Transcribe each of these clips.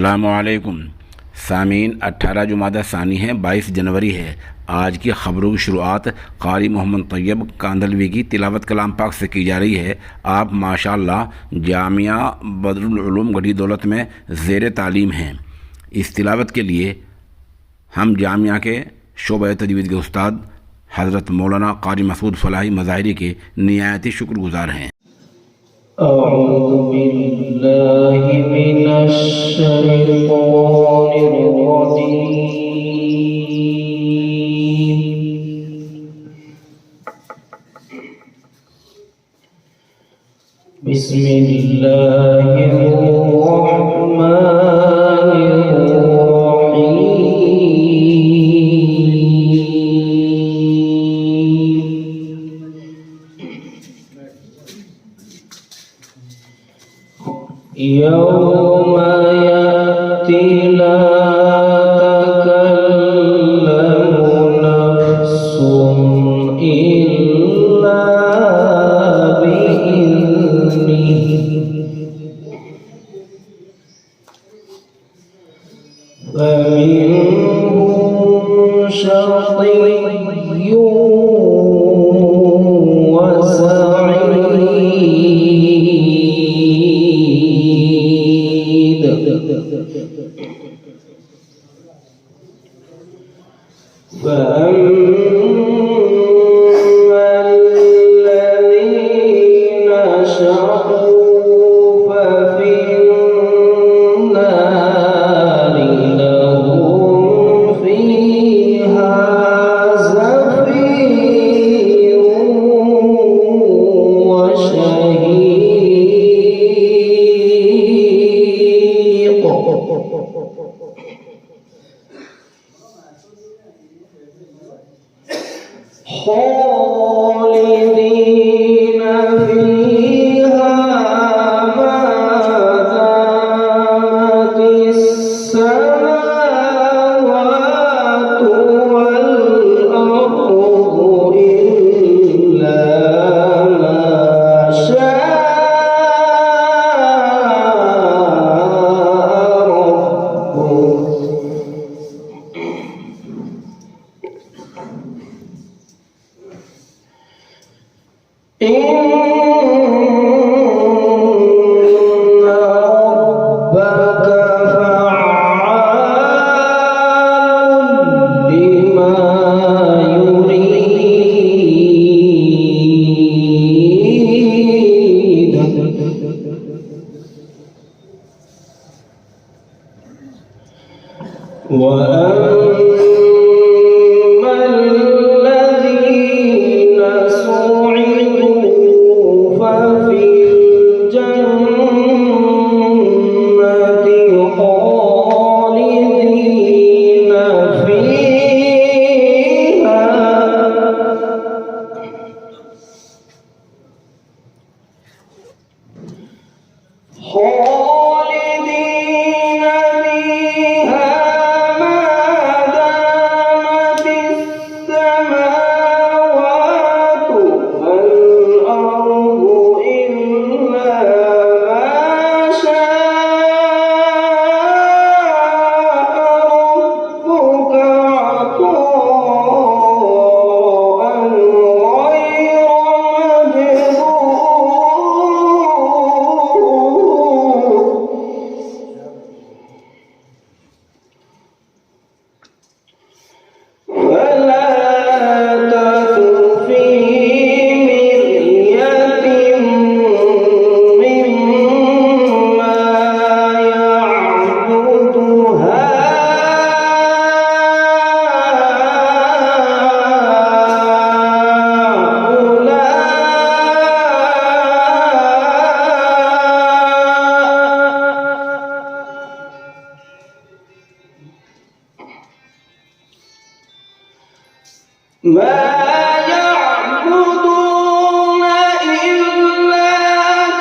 अस्सलामुअलैकुम सामीन। 18 जुमादा सानी है, 22 जनवरी है। आज की ख़बरों की शुरुआत क़ारी मोहम्मद तैयब कांदलवी की तिलावत कलाम पाक से की जा रही है। आप माशाअल्लाह जामिया बदरुल उलूम गढ़ी दौलत में ज़ेर तालीम हैं। इस तिलावत के लिए हम जामिया के शोबा तजवीज़ के उस्ताद हज़रत मौलाना क़ारी मसूद फ़लाही मज़ाहिरी के निहायती शुक्रगुज़ार हैं। अऊज़ु बिल्लाहि मिनश शैतानिर रजीम। बिस्मिल्लाहिर रहमानिर यौम याति ला तकल्लमु नफ्सुन इल्ला बिइज़्निहि फमिनहुम शक़िय्युन व सईद। فأما الذين شقوا ففي النار لهم فيها زفير وشهيق خالدين فيها ما دامت السماوات والأرض إلا ما شاء ربك إن ربك فعال لما يريد. وأما الذين سعدوا ففي الجنة خالدين فيها ما دامت السماوات والأرض إلا ما شاء ربك عطاء غير مجذوذ. فلا تك في مرية مما يعبد ما يعبدون إلا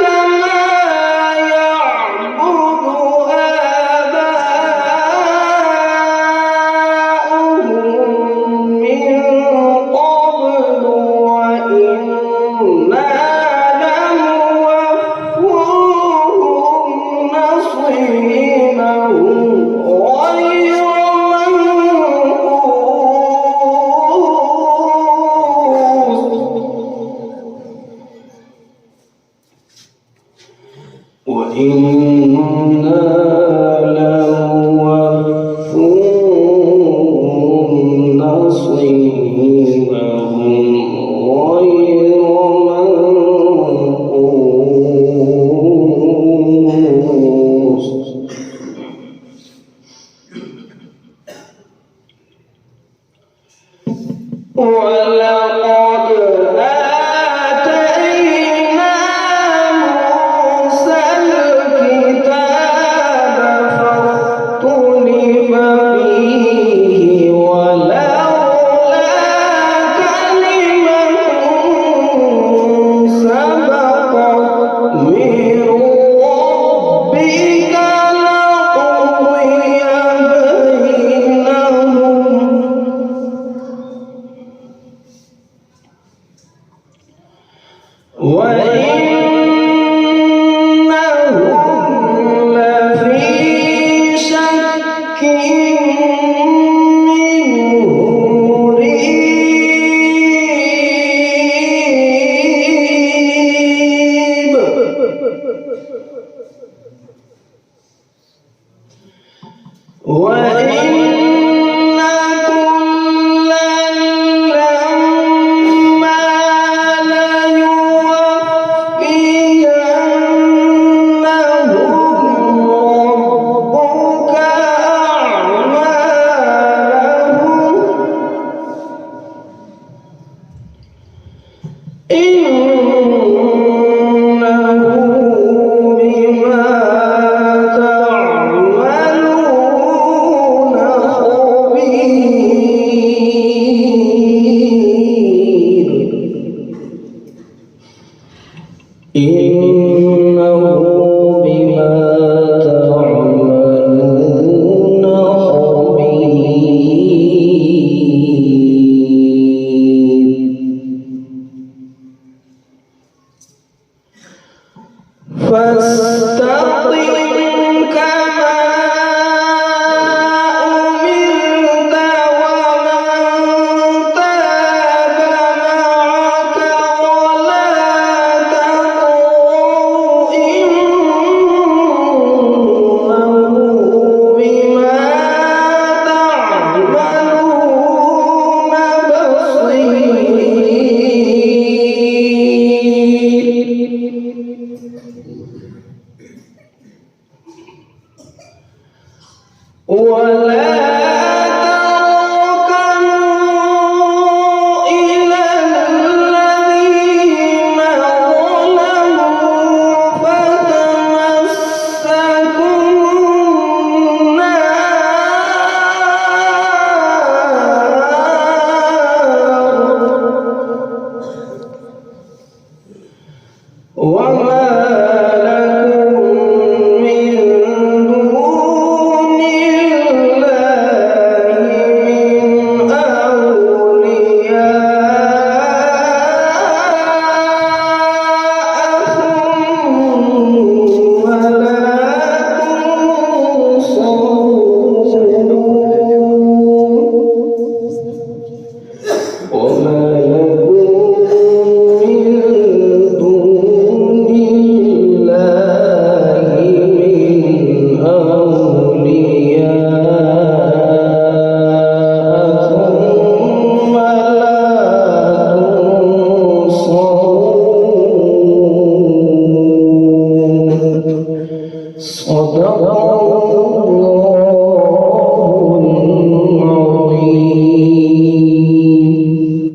كما يعبد آباؤهم من قبل وإنا لموفوهم نصيبهم ولقد آتينا موسى الكتاب فاختلف فيه ولولا كلمة سبقت من ربك لقضي بينهم وإنهم لفي شك منه مريب وإن كلا لما ليوفينهم ربك أعمالهم إنه بما تعملون خبير إنه بما تعملون خبير فاستقم كما أمرت ومن تاب معك ولا تطغوا إنه بما تعملون بصير